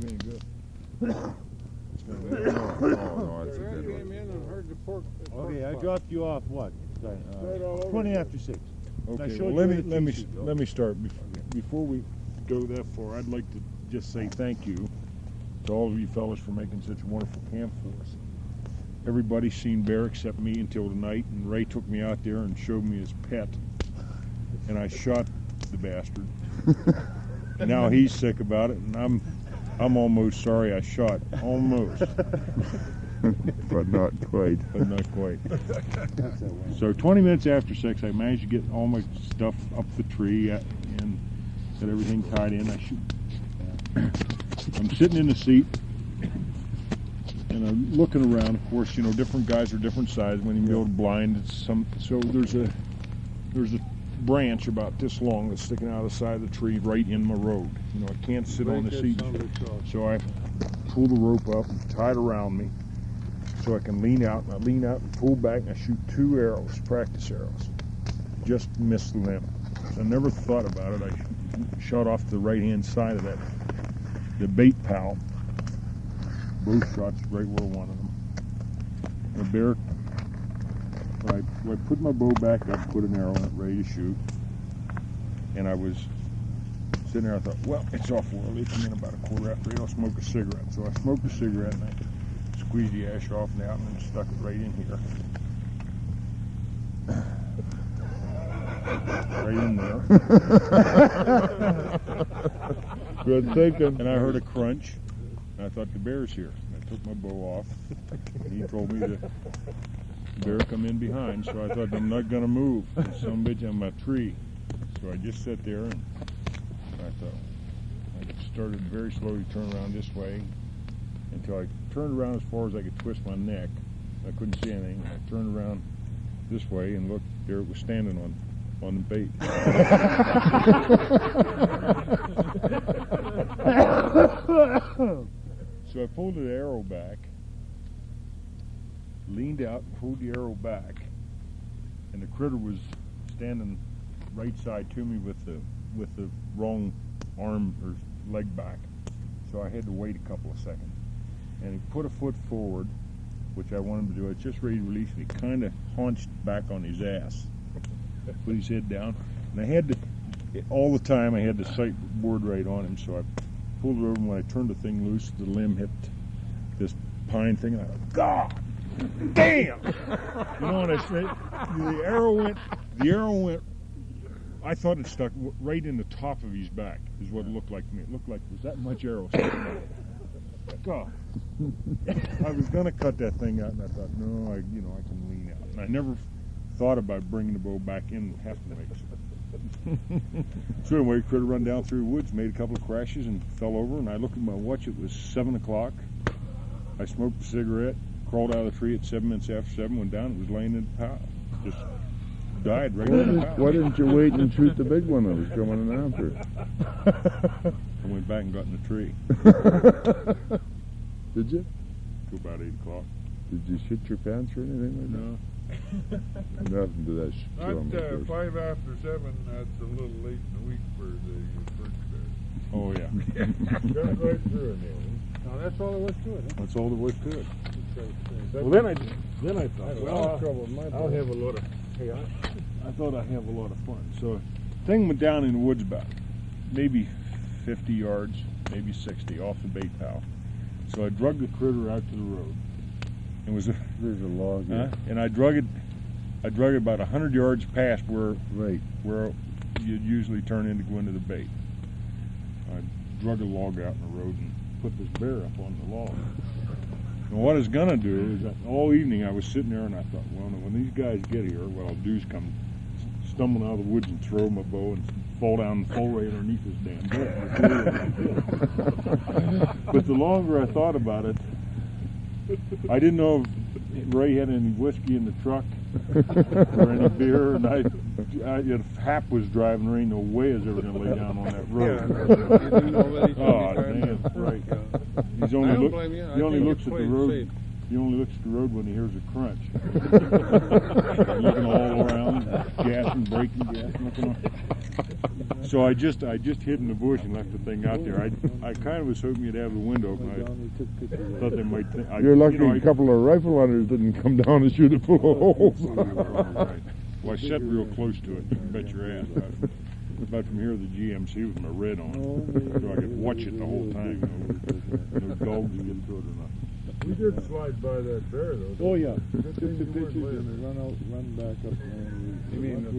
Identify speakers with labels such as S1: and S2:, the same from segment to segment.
S1: any good.
S2: No, it's a good one.
S3: Okay, I dropped you off what? 20 after 6.
S1: Okay, well, let me start. Before we go that far, I'd like to just say thank you to all of you fellas for making such a wonderful camp for us. Everybody's seen bear except me until tonight, and Ray took me out there and showed me his pet, and I shot the bastard. Now he's sick about it, and I'm almost sorry I shot. Almost.
S2: But not quite.
S1: But not quite. So 20 minutes after 6, I managed to get all my stuff up the tree and got everything tied in. I'm sitting in the seat and I'm looking around. Of course, you know, different guys are different sizes. When you build blind, so there's a branch about this long that's sticking out of the side of the tree right in my road. You know, I can't sit on the seat, so I pull the rope up and tie it around me so I can lean out. And I lean out and pull back, and I shoot 2 arrows, practice arrows. Just missed the limb. So I never thought about it. I shot off the right-hand side of the bait pal. Both shots right where I wanted them. The bear, I put my bow back up, put an arrow in it, ready to shoot. And I was sitting there, I thought, well, it's awful early. Come in about a quarter after 8, I'll smoke a cigarette. So I smoked a cigarette and I squeezed the ash off and out and then stuck it right in here. Right in there. Good thinking. And I heard a crunch. And I thought the bear's here. And I took my bow off. And he told me the bear come in behind. So I thought, I'm not going to move. There's some bitch on my tree. So I just sat there and I thought, I started very slowly to turn around this way until I turned around as far as I could twist my neck. I couldn't see anything. I turned around this way and looked, there it was standing on the bait. So I pulled the arrow back, leaned out and pulled the arrow back, and the critter was standing right side to me with the wrong arm or leg back. So I had to wait a couple of seconds. And he put a foot forward, which I wanted him to do. I was just ready to release, and he kind of haunched back on his ass. Put his head down, and I had to, all the time I had the sight board right on him, so I pulled it over, and when I turned the thing loose, the limb hit this pine thing, and I thought, God damn! You know what I said? The arrow went, I thought it stuck right in the top of his back, is what it looked like to me. It looked like there was that much arrow sticking out. God. I was going to cut that thing out, and I thought, no, I can lean out. And I never thought about bringing the bow back in and have to make it. So anyway, critter run down through the woods, made a couple of crashes and fell over, and I looked at my watch, it was 7 o'clock. I smoked a cigarette, crawled out of the tree at 7 minutes after 7, went down, and was laying in the pile. Just died right in the pile.
S2: Why didn't you wait and shoot the big one that was coming in after?
S1: I went back and got in the tree.
S2: Did you?
S1: Till about 8 o'clock.
S2: Did you shit your pants or anything like that?
S1: No.
S2: Nothing to that shit.
S4: Not 5 after 7, that's a little late in the week for the first bear.
S1: Oh, yeah.
S4: Got right through it,
S3: No, that's all there was to it. Huh?
S1: That's all there was to it. Well, then I thought, well, I'll have a lot of, I thought I'd have a lot of fun. So, the thing went down in the woods about maybe 50 yards, maybe 60 off the bait pile. So I drug the critter out to the road. It was
S2: There's a log.
S1: and I drug it about 100 yards past where you'd usually turn in to go into the bait. I drug a log out in the road and put this bear up on the log. And what I was gonna do is that all evening I was sitting there and I thought, well, when these guys get here, what I'll do is come stumbling out of the woods and throw my bow and fall down and fall right underneath this damn bear. But the longer I thought about it, I didn't know if Ray had any whiskey in the truck or any beer, and if Hap was driving, there ain't no way I was ever going to lay down on that road. Oh, damn, right. He only looks at the road. He only looks at the road when he hears a crunch. Looking all around, gassing, braking, gassing, looking on. So I just hid in the bush and left the thing out there. I kind of was hoping you'd have the window open. I thought they might think.
S2: You're lucky a couple of rifle hunters didn't come down and shoot it full of holes.
S1: Right. Well, I sat real close to it. You bet your ass. About from here to the GMC with my red on, so I could watch it the whole time. You know, those dogs would get through it or not.
S4: We did slide by that bear though.
S3: Oh yeah.
S4: Good thing
S3: Took the
S4: you weren't
S3: pictures
S4: late.
S3: and they run back up.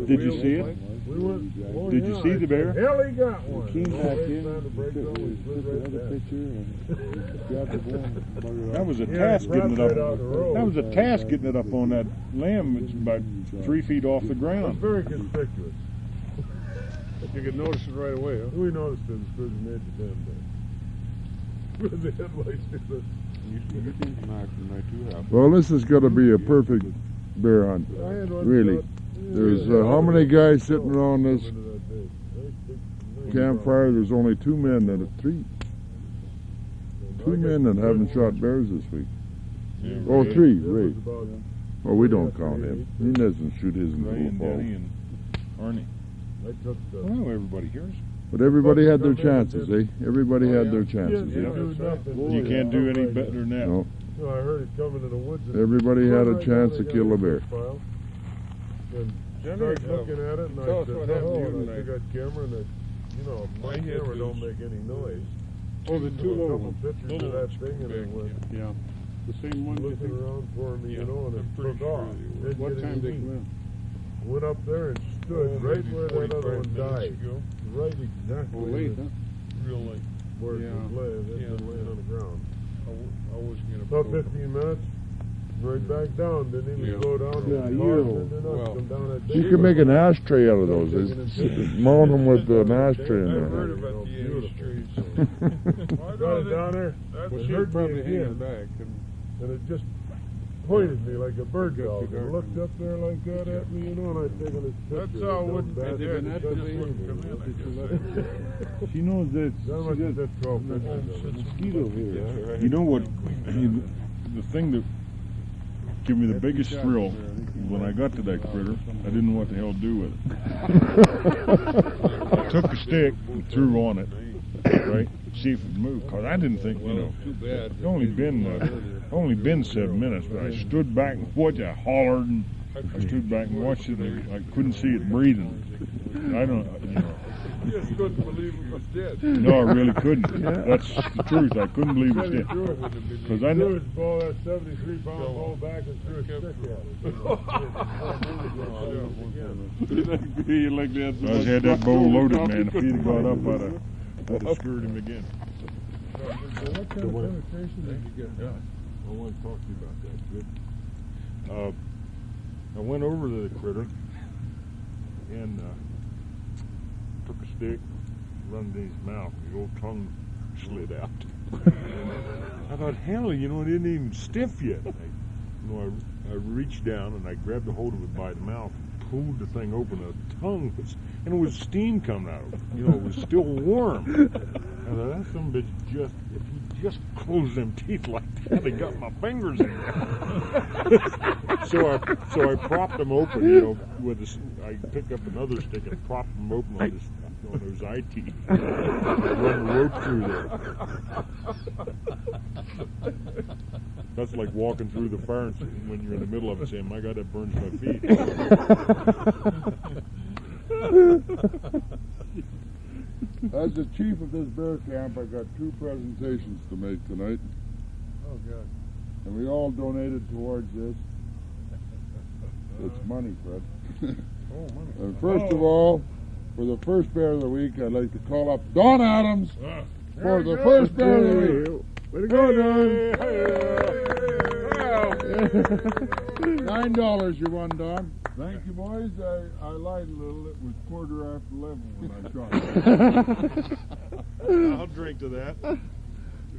S1: Did you see it?
S4: We went, oh,
S1: Did you
S4: yeah,
S1: see the bear?
S4: Hell, he got one.
S3: Came
S4: Oh,
S3: back
S4: right
S3: in,
S4: time to break
S3: took
S4: down, we slid
S3: the
S4: right
S3: other
S4: back.
S3: picture and grabbed the bone and buggered
S1: That
S3: off.
S1: was a
S4: Yeah,
S1: task getting it
S4: right
S1: up.
S4: out the road.
S1: That was a task getting it up on that limb. It's about 3 feet off the
S4: It's
S1: ground.
S4: very conspicuous.
S5: You could notice it right away, huh?
S4: We noticed it as soon as we made the damn thing. With the headlights in it.
S5: You can knock the night too half.
S2: Well, this is going to be a perfect bear hunt.
S4: I had one
S2: Really.
S4: shot.
S2: There's how many guys sitting around this
S4: Into that day. Nice big
S2: campfire? There's only 2 men that have 3. 2 men that haven't shot bears this week. Oh, 3,
S4: It was
S2: Ray.
S4: about
S2: Well, we don't count him. He doesn't shoot his in
S1: Ray and
S2: full
S1: Denny
S2: fall.
S1: and Arnie.
S4: I took the.
S1: Well, everybody hears.
S2: But everybody had their chances, eh? Everybody had their
S4: Yeah,
S2: chances.
S4: you
S2: eh?
S4: do nothing.
S1: You can't do any better than that.
S2: No.
S4: No, I heard it coming in the woods. and
S2: Everybody had a
S4: right
S2: chance
S4: down,
S2: to
S4: they
S2: kill
S4: got
S2: a bear.
S4: file. And
S5: Jenny,
S4: started looking at it, and
S5: tell
S4: I
S5: us
S4: said,
S5: what happened to
S4: "Oh,"
S5: you
S4: and I
S5: tonight.
S4: took that camera, and it, my
S5: My head
S4: camera
S5: is-
S4: don't make any noise.
S5: Oh, the
S4: Took
S5: two
S4: a
S5: little
S4: couple
S5: ones.
S4: pictures
S5: Little
S4: of that
S5: ones,
S4: thing, and
S5: big,
S4: it went
S5: yeah. The same ones, you
S4: looking
S5: think?
S4: around for me,
S5: Yeah,
S4: and
S5: I'm
S4: it
S5: pretty
S4: took
S5: sure
S4: off.
S5: they were.
S4: Didn't
S5: What
S4: get
S5: time
S4: any
S5: did they
S4: meat.
S5: come in?
S4: Went up there and stood right
S5: maybe
S4: where that other
S5: 45
S4: one
S5: minutes
S4: died.
S5: ago.
S4: Right exactly
S5: Oh, late, huh?
S4: Real late. Where it
S5: Yeah.
S4: was laying. It's
S5: Yeah.
S4: been laying on the ground.
S5: I was gonna
S4: About
S5: put
S4: 15 minutes, right back down. Didn't even
S5: Yeah.
S4: slow down.
S3: Yeah,
S4: Didn't pause,
S3: you-
S4: didn't do nothing.
S5: well,
S4: Come down that
S2: You
S4: day.
S2: can make an ashtray out of those. Mount them with an ashtray in
S5: I've
S2: there.
S5: heard about the
S4: Beautiful.
S5: trees.
S4: Got it down there,
S5: Well,
S4: it
S5: she's
S4: hurt me
S5: probably hanging
S4: again,
S5: back.
S4: and it just pointed me like a bird
S5: Got
S4: dog.
S5: too
S4: It
S5: dark
S4: looked
S5: and-
S4: up there like that at me, and I'd taken this picture.
S5: That's how it wouldn't be
S4: Bad
S5: dead.
S4: it
S5: That
S4: just
S5: just
S4: seen
S5: wouldn't
S4: me.
S5: come in, I guess.
S1: She knows that.
S4: That must have been 12 pictures.
S3: Mosquito here.
S1: You know what? The thing that gave me the biggest thrill when I got to that critter, I didn't know what the hell to do with it. I took a stick and threw on it, right? See if it moved. Cause I didn't think,
S5: Too bad.
S1: It's only been 7 minutes, but I stood back and watched. I hollered and I stood back and watched it. And I couldn't see it breathing. I don't,
S5: You just couldn't believe it was dead.
S1: No, I really couldn't. That's the truth. I couldn't believe it did. Because I
S4: Threw
S1: know.
S4: his ball, that 73-pound ball back and threw a stick at it.
S1: You like that? I had that bow loaded, man. If he'd have got up, I'd have screwed him again.
S4: So what kind of penetration did you get?
S1: Yeah, I want to talk to you about that. Good. I went over to the critter and took a stick, run in his mouth. The old tongue slid out. I thought, hell, it didn't even stiff yet. I reached down and I grabbed a hold of it by the mouth, pulled the thing open. The tongue was, and it was steam coming out of it. It was still warm. I thought, that some bitch if he just closed them teeth like that, they got my fingers in there. so I propped them open, with this. I picked up another stick and propped them open on those eye teeth. Run the rope through there. That's like walking through the fire when you're in the middle of it saying, my God, that burns my feet.
S2: As the chief of this bear camp, I got 2 presentations to make tonight,
S4: Oh, God.
S2: and we all donated towards this. It's money, Fred.
S4: Oh, money.
S2: And first of all, for the first bear of the week, I'd like to call up Don Adams for the first bear of the week. Way to go, Don! $9 you won, Don.
S4: Thank you, boys. I lied a little. It was 11:15 when I shot it.
S1: I'll drink to that.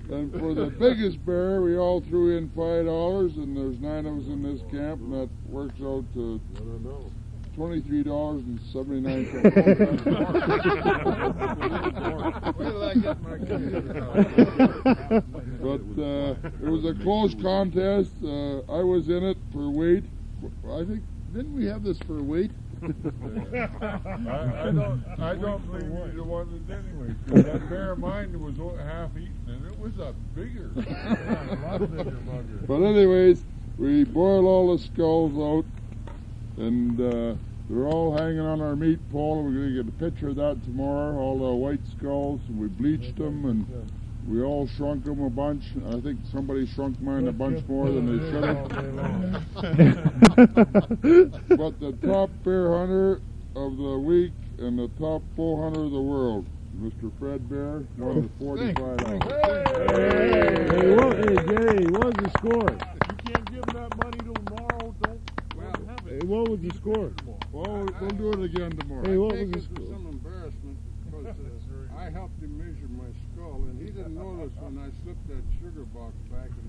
S2: And for the biggest bear, we all threw in $5, and there's 9 of us in this camp, and that works out to
S4: I don't know.
S2: $23.79.
S5: Where did I get my computer?
S2: But it was a close contest. I was in it for weight. I think, didn't we have this for weight?
S4: I don't believe you'd have wanted it anyway. 'Cause that bear of mine was half eaten, and it was a bigger.
S2: But anyways, we boiled all the skulls out, and they're all hanging on our meat pole. We're going to get a picture of that tomorrow, all the white skulls. We bleached them, and we all shrunk them a bunch. I think somebody shrunk mine a bunch more than they should have. But the top bear hunter of the week and the top bow hunter of the world, Mr. Fred Bear, won the $45.
S3: Hey, Jerry, what was the score?
S1: You can't give them that money till tomorrow. Don't have it.
S3: Hey, what was the score?
S2: Well, we'll do it again tomorrow.
S3: Hey, what
S4: I
S3: was
S4: think
S3: the
S4: it was
S3: score?
S4: some embarrassment because I helped him measure my skull, and he didn't notice when I slipped that sugar box back in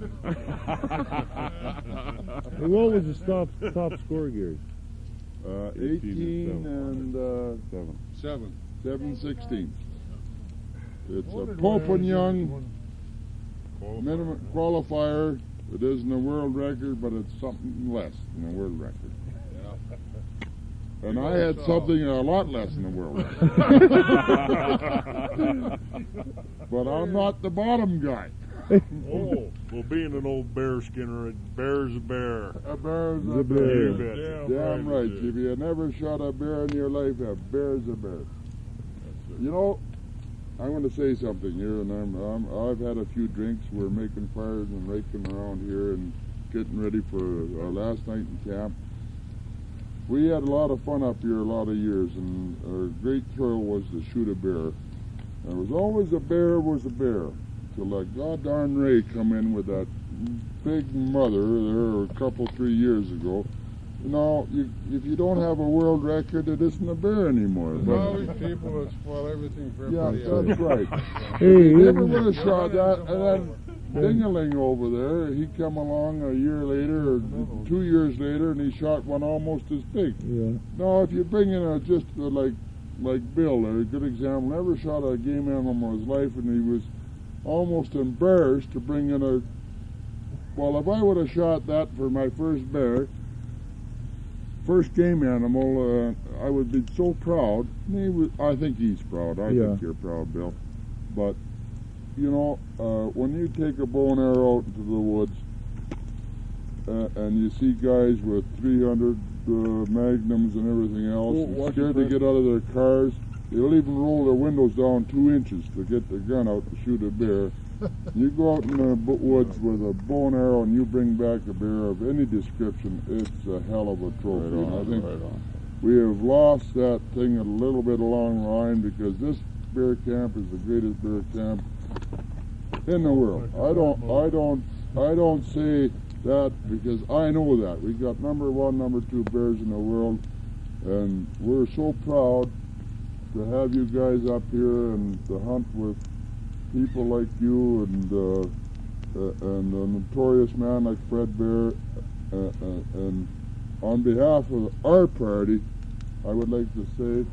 S3: Hey, what was the top score, Gary?
S2: 18 and
S4: 7.
S2: 7/16. It's a Pope and Young minimum qualifier. It isn't a world record, but it's something less than a world record. And I had something a lot less than a world record. But I'm not the bottom guy.
S1: Oh, well, being an old bear skinner, a bear's a bear.
S2: A bear's
S3: The
S2: a
S3: bear.
S2: bear.
S1: You bet.
S2: Damn right.
S1: it is.
S2: If you never shot a bear in your life, a bear's a bear. You know, I'm going to say something here, and I've had a few drinks. We're making fires and raking around here and getting ready for our last night in camp. We had a lot of fun up here a lot of years, and our great thrill was to shoot a bear. And it was always a bear was a bear, till that goddamn Ray come in with that big mother there a couple, 3 years ago. You know, if you don't have a world record, it isn't a bear anymore.
S4: There's
S2: But,
S4: always people that spoil everything for
S2: yeah,
S4: everybody else.
S2: that's right.
S3: Hey,
S2: He never would have shot that, and then Dingaling over there, he come along a year later or 2 years later, and he shot one almost as big.
S3: yeah.
S2: Now, if you bring in like Bill, a good example, never shot a game animal in his life, and he was almost embarrassed to bring in a. Well, if I would have shot that for my first bear, first game animal, I would be so proud. I think he's proud. I
S3: Yeah.
S2: think you're proud, Bill. But you know, when you take a bow and arrow out into the woods, and you see guys with 300 magnums and everything else, and scared to get out of their cars, they'll even roll their windows down 2 inches to get their gun out to shoot a bear. You go out in the woods with a bow and arrow and you bring back a bear of any description, it's a hell of a trophy. And I think we have lost that thing a little bit along the line, because this bear camp is the greatest bear camp in the world. I don't say that because I know that. We got number 1, number 2 bears in the world, and we're so proud to have you guys up here and to hunt with people like you and a notorious man like Fred Bear. And on behalf of our party, I would like to say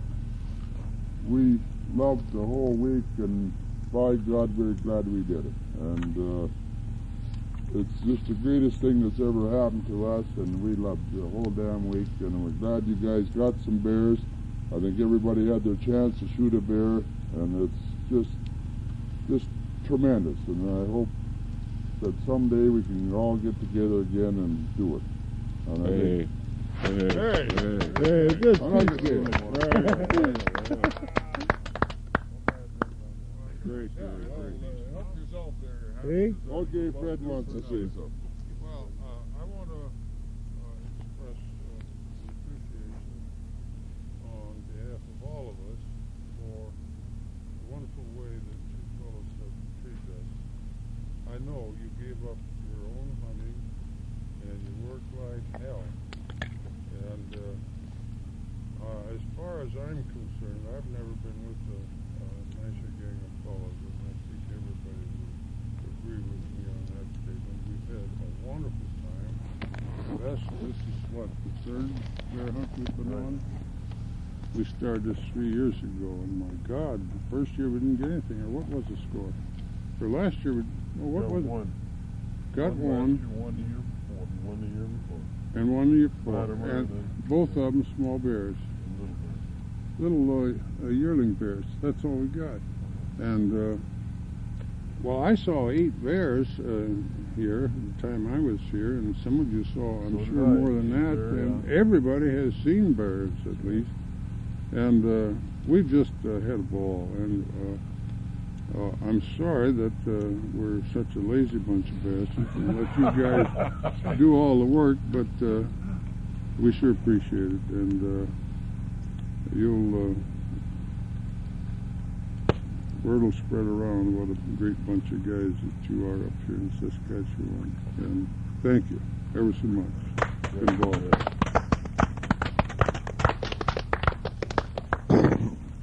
S2: we loved the whole week, and by God, we're glad we did it. And it's just the greatest thing that's ever happened to us, and we loved the whole damn week, and we're glad you guys got some bears. I think everybody had their chance to shoot a bear, and it's just tremendous, and I hope that someday we can all get together again and do it. And I think,
S3: Hey, good.
S2: I like it.
S1: Great.
S4: Help yourself there.
S3: Hey?
S2: Okay, Fred wants to say something.
S4: Well, I want to express appreciation on behalf of all of us for the wonderful way that you fellows have treated us. I know you gave up your own hunting and you worked like hell. And as far as I'm concerned, I've never been with a nicer gang of fellows, and I think everybody would agree with me on that statement. We've had a wonderful time. This is what, the third bear hunt we've been on? We started this 3 years ago, and my God, the first year we didn't get anything. Or what was the score? For last year, what was it? Got one.
S1: One the year before.
S4: And one the year before.
S1: Latimer,
S4: And
S1: then-
S4: both of them small bears. little yearling bears. That's all we got. And well, I saw 8 bears here the time I was here, and some of you saw, I'm
S3: So
S4: sure,
S3: did I.
S4: more than that.
S3: Sure,
S4: And
S3: yeah.
S4: everybody has seen bears at least. And we've just had a ball. And I'm sorry that we're such a lazy bunch of bastards and let you guys do all the work, but we sure appreciate it. And you'll word will spread around what a great bunch of guys that you are up here in Saskatchewan. And thank you ever so much. Good ball.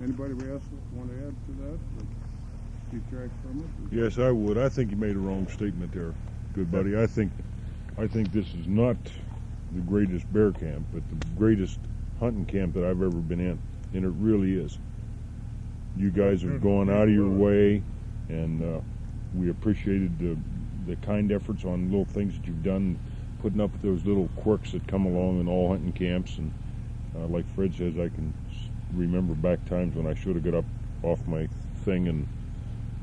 S4: Anybody else want to add to that? Detract from it?
S1: Yes, I would. I think you made a wrong statement there, good buddy. I think this is not the greatest bear camp, but the greatest hunting camp that I've ever been in, and it really is. You guys have gone out of your way, and we appreciated the kind efforts on little things that you've done, putting up with those little quirks that come along in all hunting camps. And like Fred says, I can remember back times when I should have got up off my thing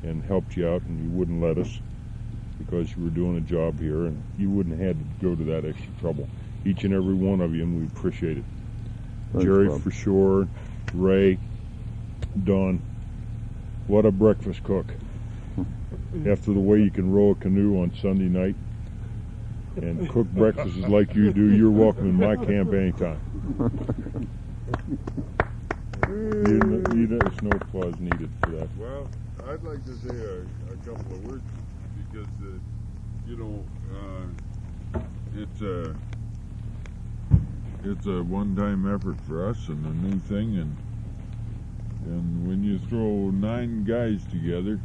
S1: and helped you out, and you wouldn't let us because you were doing a job here, and you wouldn't have had to go to that extra trouble. Each and every one of you, and we appreciate it.
S2: Thanks,
S1: Jerry,
S2: Bob.
S1: for sure. Ray, Don, what a breakfast cook. After the way you can row a canoe on Sunday night and cook breakfasts like you do, you're welcome in my camp anytime. There's no applause needed for that.
S2: Well, I'd like to say a couple of words because, you know, it's a one-time effort for us and a new thing, and when you throw 9 guys together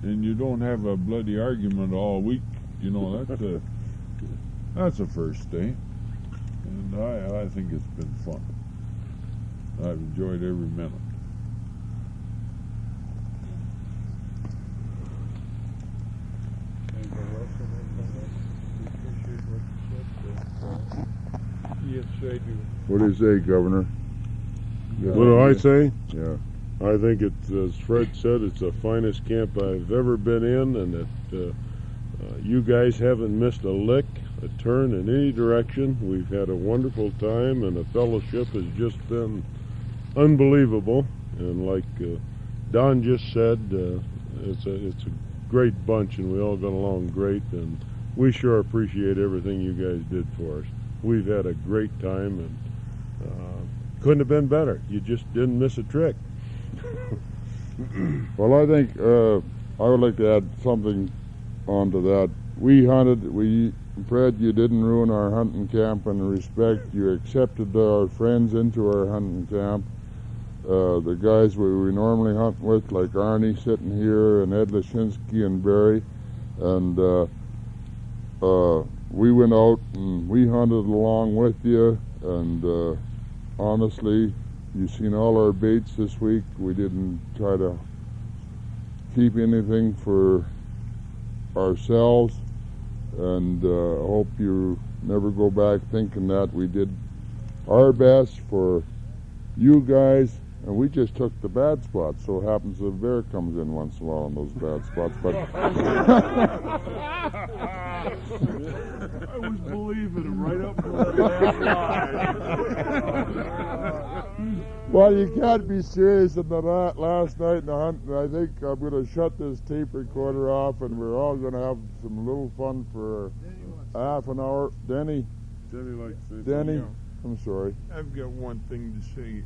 S2: and you don't have a bloody argument all week, you know, that's a first day, and I think it's been fun. I've enjoyed every minute.
S4: Anybody else have any comments? We appreciate what you said. Yes, I do.
S2: What do you say, Governor?
S3: What do I say?
S2: Yeah.
S3: I think it's, as Fred said, it's the finest camp I've ever been in, and that you guys haven't missed a lick, a turn in any direction. We've had a wonderful time, and the fellowship has just been unbelievable. And like Don just said, it's a great bunch, and we all got along great, and we sure appreciate everything you guys did for us. We've had a great time, and couldn't have been better. You just didn't miss a trick.
S2: Well, I think I would like to add something onto that. We hunted. Fred, you didn't ruin our hunting camp in respect. You accepted our friends into our hunting camp. The guys we normally hunt with, like Arnie sitting here, and Ed Lashinsky and Barry, and we went out and we hunted along with you, and honestly, you've seen all our baits this week. We didn't try to keep anything for ourselves, and I hope you never go back thinking that. We did our best for you guys, and we just took the bad spots. So it happens that a bear comes in once in a while on those bad spots. But
S1: I was believing him right up to that last line.
S2: well, you can't be serious in the last night in the hunt. And I think I'm going to shut this tape recorder off, and we're all going to have some little fun for half an hour. Denny, Denny, I'm sorry.
S4: I've got one thing to say.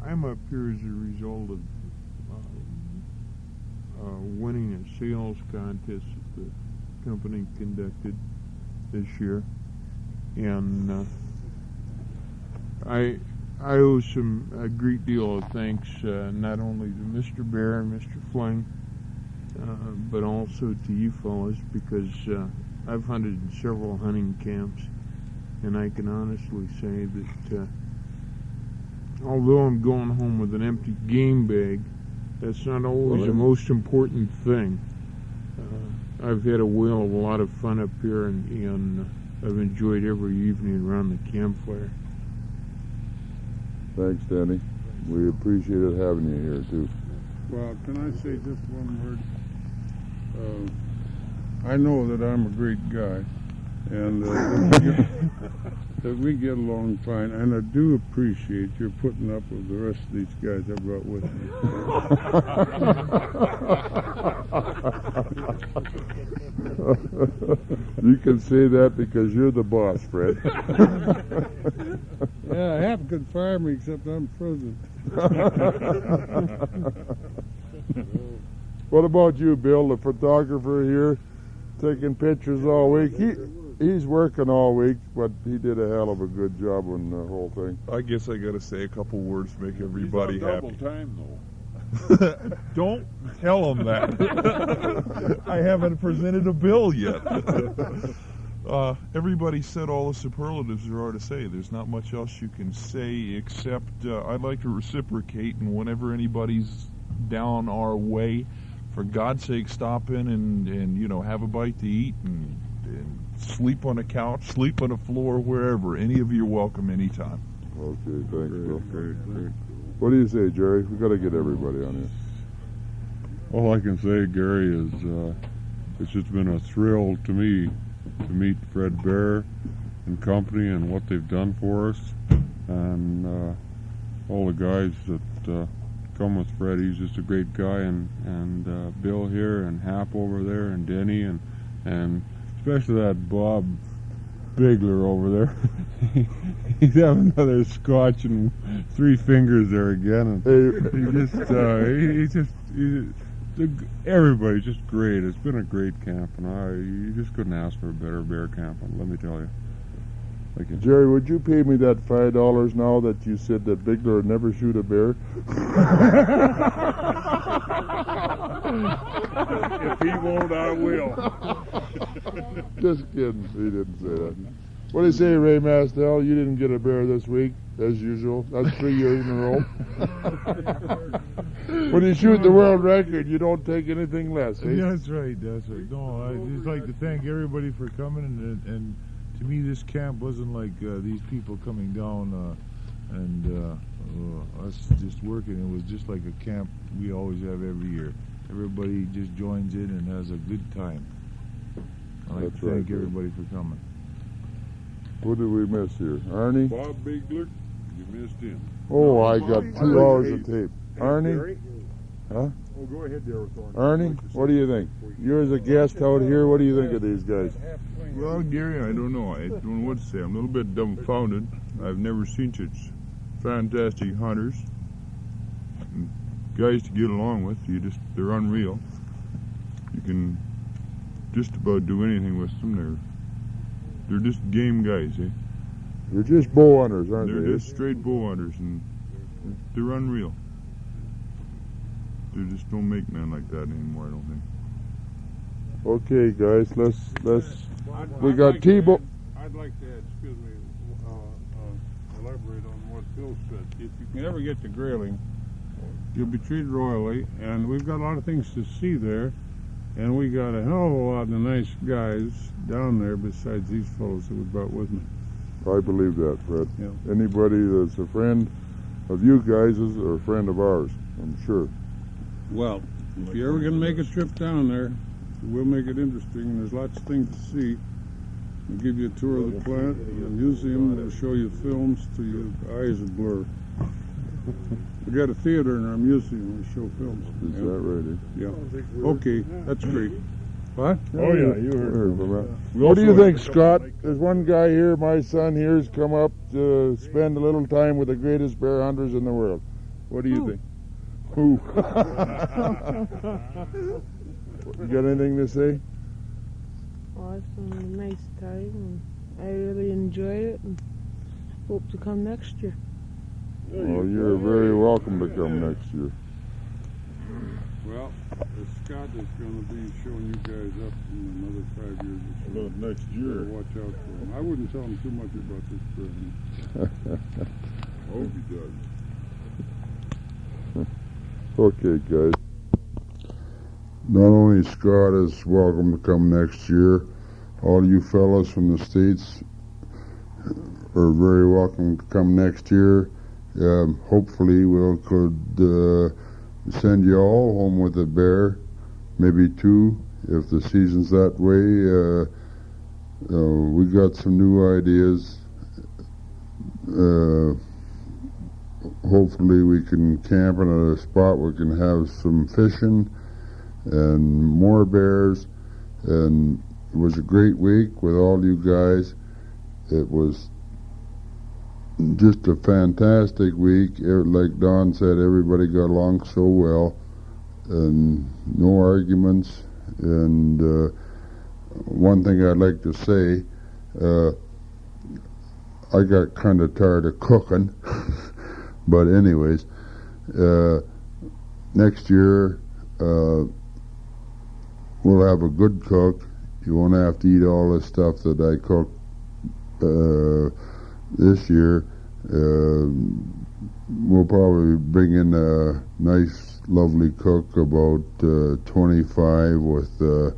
S4: I'm up here as a result of winning a sales contest that the company conducted this year, and I owe a great deal of thanks not only to Mr. Bear and Mr. Fling, but also to you fellas, because I've hunted in several hunting camps, and I can honestly say that although I'm going home with an empty game bag, that's not always the most important thing. I've had a whale of a lot of fun up here, and I've enjoyed every evening around the campfire.
S2: Thanks, Denny. We appreciated having you here too.
S4: Well, can I say just one word? I know that I'm a great guy, and that we get along fine, and I do appreciate your putting up with the rest of these guys I brought with me.
S2: You can say that because you're the boss, Fred.
S4: Yeah, half could fire me except I'm president.
S2: What about you, Bill, the photographer here, taking pictures all week? He's working all week, but he did a hell of a good job on the whole thing.
S6: I guess I got to say a couple words to make everybody
S5: He's on
S6: happy.
S5: double time, though.
S6: Don't tell them that. I haven't presented a bill yet. Everybody said all the superlatives there are to say. There's not much else you can say except I'd like to reciprocate, and whenever anybody's down our way, for God's sake, stop in and you know, have a bite to eat and sleep on a couch, sleep on a floor, wherever. Any of you are welcome anytime.
S2: Okay, thanks, Bill. Great. What do you say, Jerry? We got to get everybody on here.
S3: All I can say, Gary, is it's just been a thrill to me to meet Fred Bear and company and what they've done for us, and all the guys that come with Fred. He's just a great guy, and Bill here, and Hap over there, and Denny, and especially that Bob Bigler over there. He's having another scotch and 3 fingers there again, and everybody's just great. It's been a great camp, and you just couldn't ask for a better bear camp, let me tell you. Thank you.
S2: Jerry, would you pay me that $5 now that you said that Bigler would never shoot a bear?
S1: If he won't, I will.
S2: Just kidding. He didn't say that. What do you say, Ray Mastel? You didn't get a bear this week, as usual. That's 3 years in a row. When you shoot the world record, you don't take anything less, eh?
S7: That's right. No, I'd just like to thank everybody for coming, and to me, this camp wasn't like these people coming down and us just working. It was just like a camp we always have every year. Everybody just joins in and has a good time. I'd like to thank everybody for coming.
S2: What did we miss here? Arnie?
S5: Bob Bigler, you missed him.
S2: Oh, I got 2 hours of tape. Arnie? Huh?
S1: Oh, go ahead there with Arnie.
S2: Arnie, what do you think? You're as a guest out here, what do you think of these guys?
S1: Well, Gary, I don't know. I don't know what to say. I'm a little bit dumbfounded. I've never seen such fantastic hunters. And guys to get along with. They're unreal. You can just about do anything with them. They're just game guys, eh?
S2: They're just bow hunters, aren't
S1: They're
S2: they?
S1: just straight bow hunters, and they're unreal. They just don't make men like that anymore, I don't think.
S2: Okay, guys, let's. We
S4: I'd
S2: got
S4: like
S2: T-Bow.
S4: to add, elaborate on what Bill said. If you can ever get to Grayling, you'll be treated royally, and we've got a lot of things to see there, and we got a hell of a lot of nice guys down there besides these fellows that we brought with me.
S2: I believe that, Fred.
S4: Yeah.
S2: Anybody that's a friend of you guys is a friend of ours, I'm sure.
S4: Well, if you're ever going to make a trip down there, we'll make it interesting, and there's lots of things to see. We'll give you a tour of the plant, the museum, we'll show you films till your eyes are blur. We got a theater in our museum, we show films.
S2: Is that right? Eh?
S4: Yeah. Okay, that's great. What?
S1: Oh, yeah, you
S2: Heard from that.
S1: We
S2: What do you
S1: also
S2: think,
S1: had a couple
S2: Scott?
S1: of
S2: There's one guy here, my son here, has come up to spend a little time with the greatest bear hunters in the world. What do you think? Who? You got anything to say?
S8: Well, it's been a nice time, and I really enjoyed it, and hope to come next year.
S2: Well, you're very welcome to come next year.
S4: Well, Scott is going to be showing you guys up in another 5 years or so.
S1: About next year.
S4: So watch out for him. I wouldn't tell him too much about this president.
S1: I hope he does.
S2: Okay, guys. Not only Scott is welcome to come next year, all you fellas from the States are very welcome to come next year, hopefully we could send you all home with a bear, maybe two, if the season's that way. We got some new ideas. Hopefully we can camp in a spot where we can have some fishing and more bears. And it was a great week with all you guys. It was just a fantastic week. Like Don said, everybody got along so well, and no arguments. And one thing I'd like to say, I got kind of tired of cooking, but anyways, next year we'll have a good cook. You won't have to eat all the stuff that I cooked this year. We'll probably bring in a nice, lovely cook, about 25, with a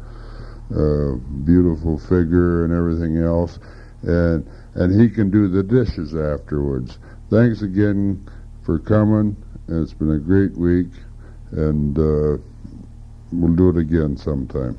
S2: beautiful figure and everything else, and he can do the dishes afterwards. Thanks again for coming. It's been a great week, and we'll do it again sometime.